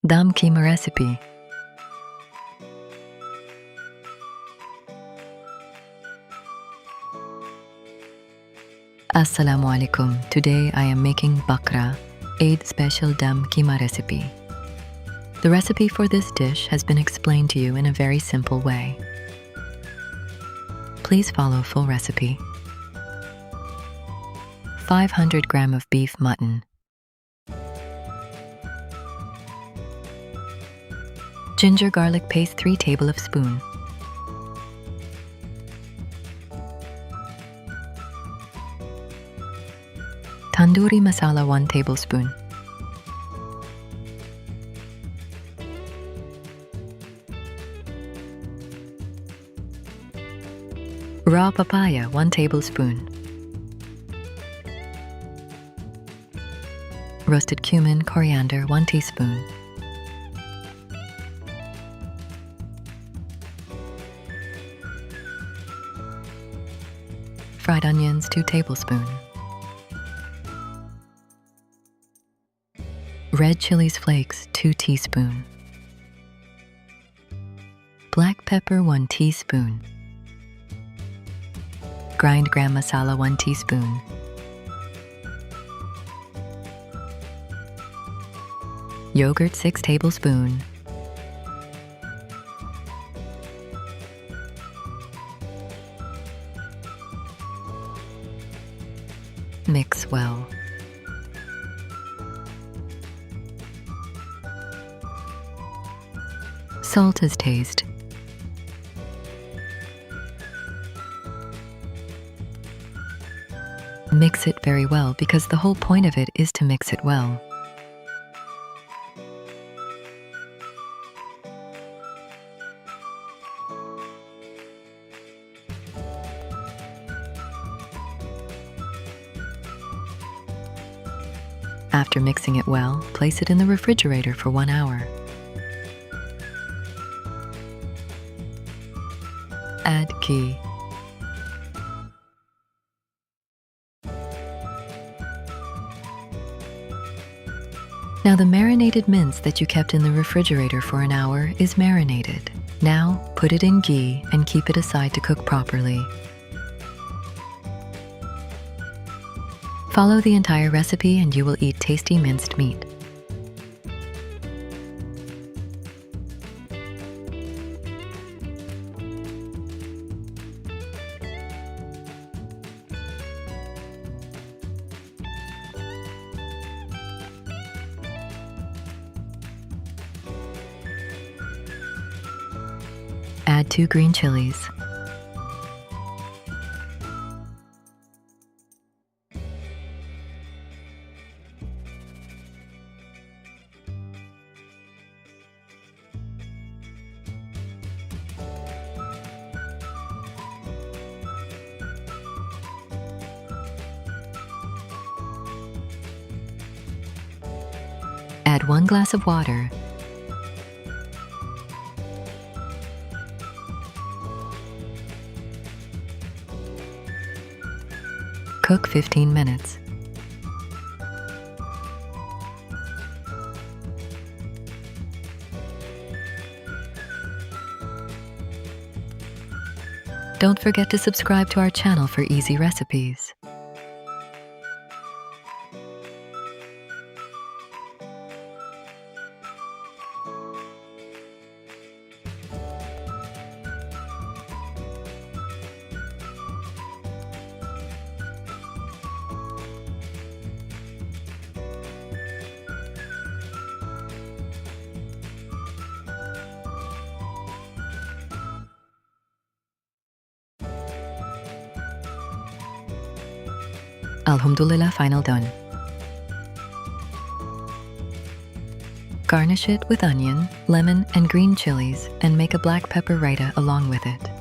Dum Qeema recipe. Assalamu alaikum. Today I am making Bakra Eid Special Dum Qeema recipe. The recipe for this dish has been explained to you in a very simple way. Please follow full recipe. 500 gram of beef mutton, ginger garlic paste 3 tablespoons, tandoori masala 1 tablespoon, raw papaya 1 tablespoon, roasted cumin, coriander 1 teaspoon, fried onions 2 tablespoons, red chilies flakes 2 teaspoons, black pepper 1 teaspoon, grind gram masala 1 teaspoon, yogurt 6 tablespoons, mix well. Salt as taste. Mix it very well because the whole point of it is to mix it well. After mixing it well, place it in the refrigerator for 1 hour. Add ghee. Now the marinated mince that you kept in the refrigerator for an hour is marinated. Now put it in ghee and keep it aside to cook properly. Follow the entire recipe and you will eat tasty minced meat. Add 2 green chilies. Add 1 glass of water. Cook 15 minutes. Don't forget to subscribe to our channel for easy recipes. Alhamdulillah, final done. Garnish it with onion, lemon, and green chilies and make a black pepper raita along with it.